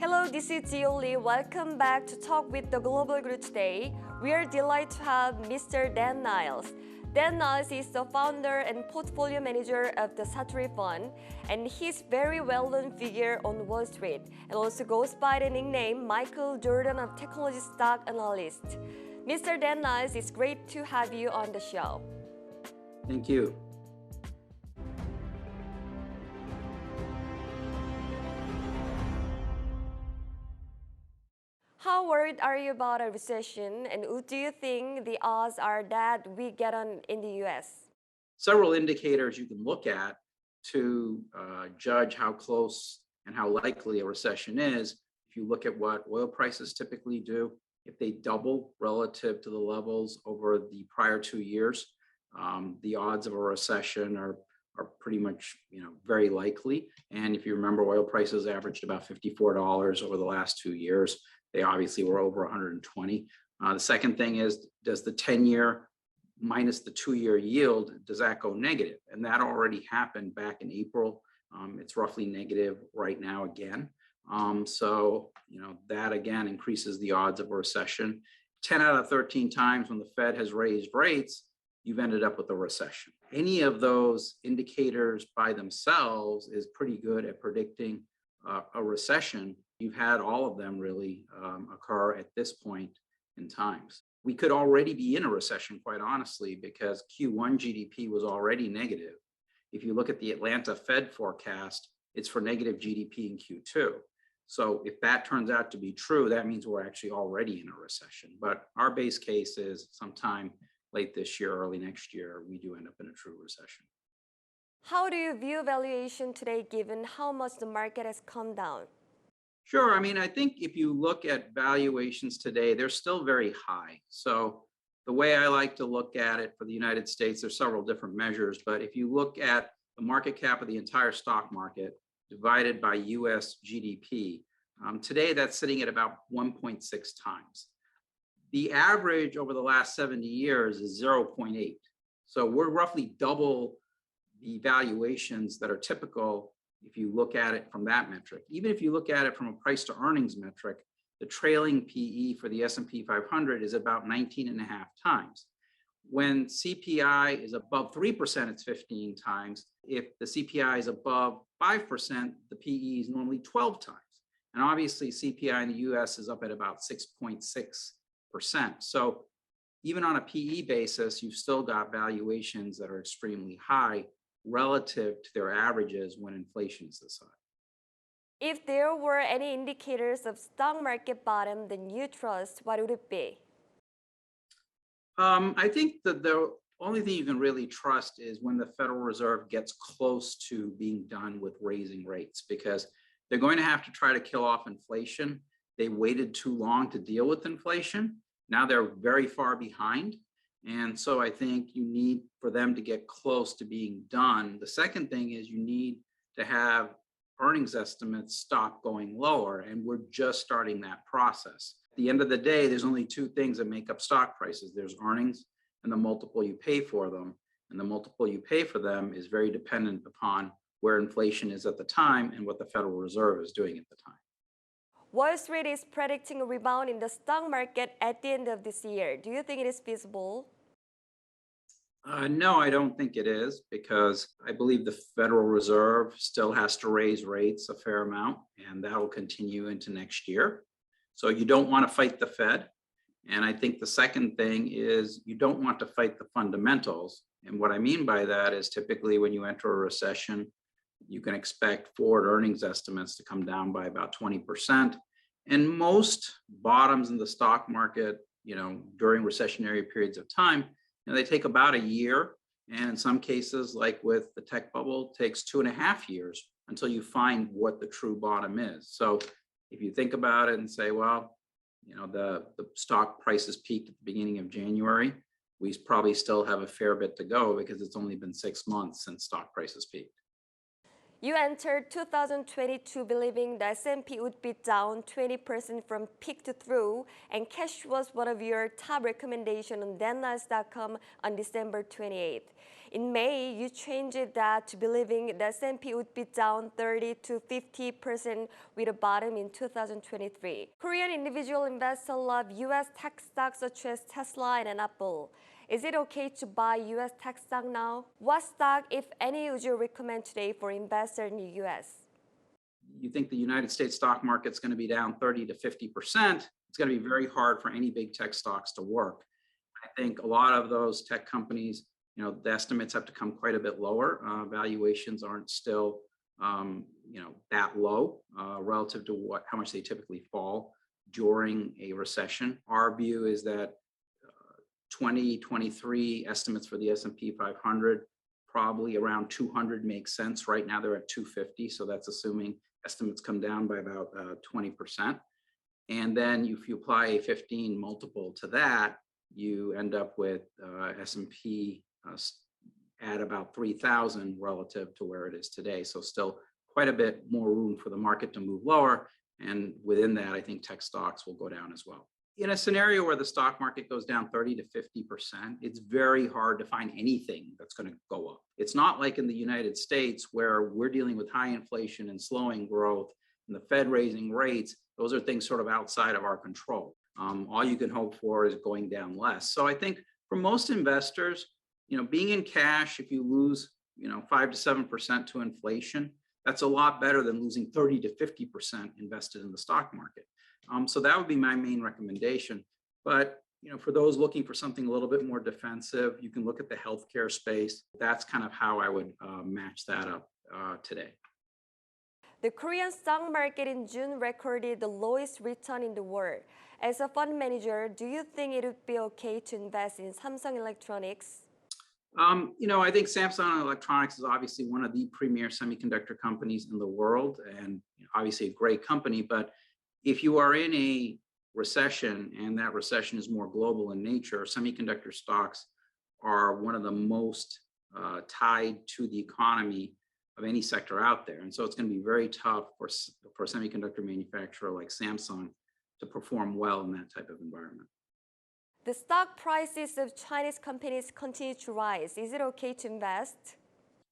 Hello, this is Jioli. Welcome back to Talk with the Global Group today. We are delighted to have Mr. Dan Niles. Dan Niles is the founder and portfolio manager of the Satori펀드, and he's very well-known figure on Wall Street, and also goes by the nickname Michael Jordan of technology stock analyst. Mr. Dan Niles, it's great to have you on the show. Thank you. How worried are you about a recession, and what do you think the odds are that we get on in the US? Several indicators you can look at to judge how close and how likely a recession is. If you look at what oil prices typically do, if they double relative to the levels over the prior 2 years, the odds of a recession are pretty much very likely. And if you remember, oil prices averaged about $54 over the last 2 years. They obviously were over 120. The second thing is, does the 10-year minus the 2-year yield, does that go negative? And that already happened back in April. It's roughly negative right now again. So that again increases the odds of a recession. 10 out of 13 times when the Fed has raised rates, you've ended up with a recession. Any of those indicators by themselves is pretty good at predicting a recession. You've had all of them really occur at this point in times. We could already be in a recession, quite honestly, because Q1 GDP was already negative. If you look at the Atlanta Fed forecast, it's for negative GDP in Q2. So if that turns out to be true, that means we're actually already in a recession. But our base case is sometime late this year, early next year, we do end up in a true recession. How do you view valuation today given how much the market has come down? Sure. I think if you look at valuations today, they're still very high. So the way I like to look at it for the United States, there's several different measures, but if you look at the market cap of the entire stock market divided by US GDP, today that's sitting at about 1.6 times. The average over the last 70 years is 0.8. So we're roughly double the valuations that are typical if you look at it from that metric. Even if you look at it from a price to earnings metric, the trailing PE for the S&P 500 is about 19.5 times. When CPI is above 3%, it's 15 times. If the CPI is above 5%, the PE is normally 12 times. And obviously CPI in the US is up at about 6.6%. So even on a PE basis, you've still got valuations that are extremely high relative to their averages when inflation is this high. If there were any indicators of stock market bottom that you trust, what would it be? I think that the only thing you can really trust is when the Federal Reserve gets close to being done with raising rates, because they're going to have to try to kill off inflation. They waited too long to deal with inflation. Now they're very far behind. And so I think you need for them to get close to being done. The second thing is you need to have earnings estimates stop going lower, and we're just starting that process. At the end of the day, there's only two things that make up stock prices. There's earnings and the multiple you pay for them. And the multiple you pay for them is very dependent upon where inflation is at the time and what the Federal Reserve is doing at the time. Wall Street is predicting a rebound in the stock market at the end of this year. Do you think it is feasible? No, I don't think it is, because I believe the Federal Reserve still has to raise rates a fair amount, and that will continue into next year. So you don't want to fight the Fed. And I think the second thing is you don't want to fight the fundamentals. And what I mean by that is typically when you enter a recession, you can expect forward earnings estimates to come down by about 20%. And most bottoms in the stock market, during recessionary periods of time, they take about a year. And in some cases, like with the tech bubble, it takes 2.5 years until you find what the true bottom is. So if you think about it and say, well, the stock prices peaked at the beginning of January, we probably still have a fair bit to go because it's only been 6 months since stock prices peaked. You entered 2022 believing the S&P would be down 20% from peak to through, and cash was one of your top recommendations on denniles.com on December 28th. In May, you changed that to believing the S&P would be down 30 to 50% with a bottom in 2023. Korean individual investors love U.S. tech stocks such as Tesla and Apple. Is it okay to buy U.S. tech stock now? What stock, if any, would you recommend today for investors in the U.S.? You think the United States stock market's going to be down 30 to 50%, it's going to be very hard for any big tech stocks to work. I think a lot of those tech companies, the estimates have to come quite a bit lower. Valuations aren't still, that low relative to how much they typically fall during a recession. Our view is that 2023 estimates for the S&P 500, probably around 200 makes sense. Right now they're at 250, so that's assuming estimates come down by about 20%. And then if you apply a 15 multiple to that, you end up with S&P at about 3,000 relative to where it is today. So still quite a bit more room for the market to move lower. And within that, I think tech stocks will go down as well. In a scenario where the stock market goes down 30 to 50%, it's very hard to find anything that's going to go up. It's not like in the United States where we're dealing with high inflation and slowing growth and the Fed raising rates. Those are things sort of outside of our control. All you can hope for is going down less. So I think for most investors, being in cash, if you lose, 5 to 7% to inflation, that's a lot better than losing 30 to 50% invested in the stock market. So that would be my main recommendation. But for those looking for something a little bit more defensive, you can look at the healthcare space. That's kind of how I would match that up today. The Korean stock market in June recorded the lowest return in the world. As a fund manager, do you think it would be okay to invest in Samsung Electronics? I think Samsung Electronics is obviously one of the premier semiconductor companies in the world, and obviously a great company. But if you are in a recession and that recession is more global in nature, semiconductor stocks are one of the most tied to the economy of any sector out there. And so it's going to be very tough for a semiconductor manufacturer like Samsung to perform well in that type of environment. The stock prices of Chinese companies continue to rise. Is it okay to invest?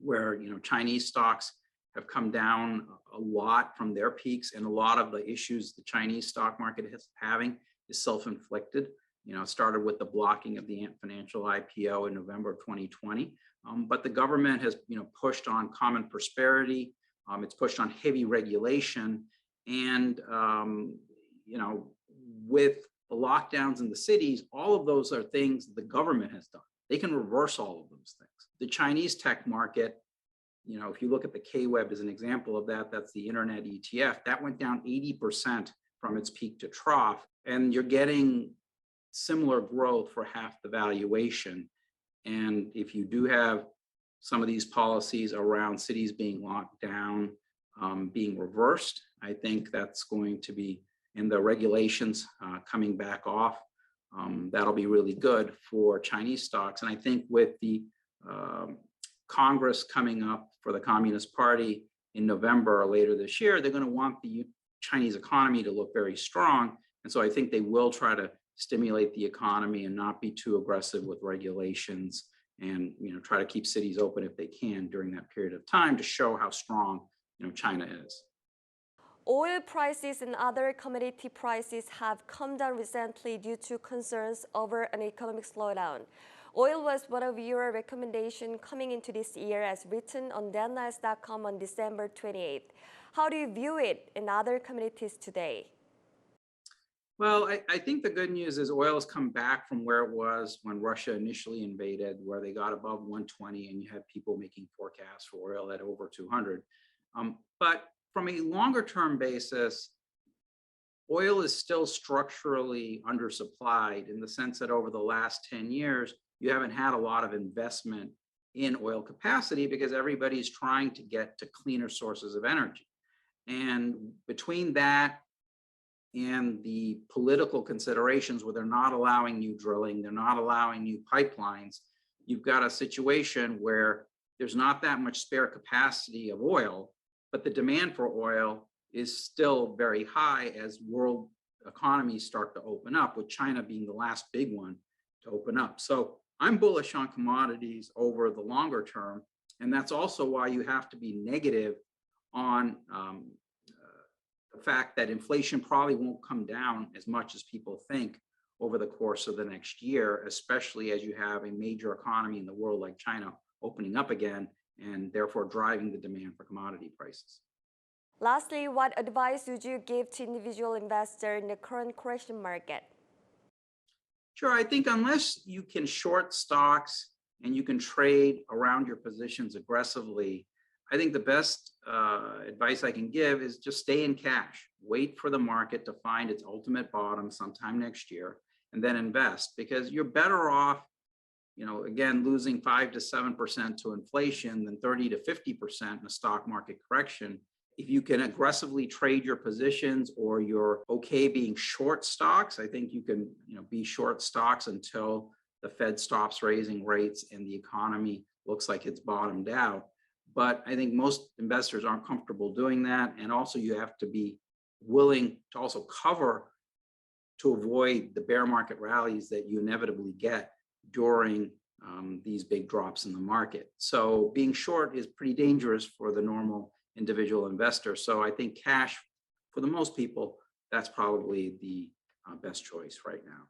Where Chinese stocks have come down a lot from their peaks, and a lot of the issues the Chinese stock market is having is self-inflicted. It started with the blocking of the Ant Financial IPO in November of 2020. But the government has pushed on common prosperity. It's pushed on heavy regulation, and with the lockdowns in the cities, all of those are things the government has done. They can reverse all of those things. The Chinese tech market, if you look at the K-Web as an example of that, that's the internet ETF, that went down 80% from its peak to trough, and you're getting similar growth for half the valuation. And if you do have some of these policies around cities being locked down, being reversed, I think that's going to be, in the regulations coming back off, that'll be really good for Chinese stocks. And I think with the Congress coming up for the Communist Party in November or later this year, they're going to want the Chinese economy to look very strong. And so I think they will try to stimulate the economy and not be too aggressive with regulations, and try to keep cities open if they can during that period of time to show how strong China is. Oil prices and other commodity prices have come down recently due to concerns over an economic slowdown. Oil was one of your recommendations coming into this year, as written on denniles.com on December 28th. How do you view it in other commodities today? Well, I think the good news is oil has come back from where it was when Russia initially invaded, where they got above 120, and you had people making forecasts for oil at over 200. But from a longer term basis, oil is still structurally undersupplied, in the sense that over the last 10 years, you haven't had a lot of investment in oil capacity because everybody's trying to get to cleaner sources of energy. And between that and the political considerations where they're not allowing new drilling, they're not allowing new pipelines, you've got a situation where there's not that much spare capacity of oil. but the demand for oil is still very high as world economies start to open up, with China being the last big one to open up. So I'm bullish on commodities over the longer term, and that's also why you have to be negative on the fact that inflation probably won't come down as much as people think over the course of the next year, especially as you have a major economy in the world like China opening up again and therefore driving the demand for commodity prices. Lastly, what advice would you give to individual investors in the current correction market? Sure, I think unless you can short stocks and you can trade around your positions aggressively, I think the best advice I can give is just stay in cash. Wait for the market to find its ultimate bottom sometime next year, and then invest, because you're better off, again, losing 5 to 7% to inflation than 30 to 50% in a stock market correction. If you can aggressively trade your positions, or you're okay being short stocks, I think you can, be short stocks until the Fed stops raising rates and the economy looks like it's bottomed out. But I think most investors aren't comfortable doing that. And also you have to be willing to also cover to avoid the bear market rallies that you inevitably get during these big drops in the market. So being short is pretty dangerous for the normal individual investor. So I think cash, for the most people, that's probably the best choice right now.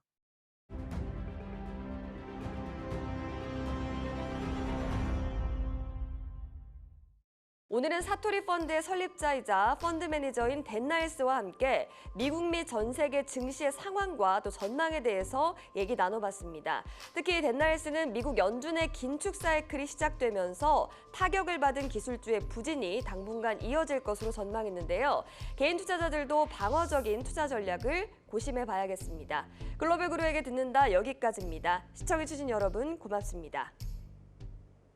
오늘은 사토리펀드의 설립자이자 펀드 매니저인 댄 나일스와 함께 미국 및 전 세계 증시의 상황과 또 전망에 대해서 얘기 나눠봤습니다. 특히 댄 나일스는 미국 연준의 긴축 사이클이 시작되면서 타격을 받은 기술주의 부진이 당분간 이어질 것으로 전망했는데요. 개인 투자자들도 방어적인 투자 전략을 고심해 봐야겠습니다. 글로벌 그루에게 듣는다, 여기까지입니다. 시청해주신 여러분 고맙습니다.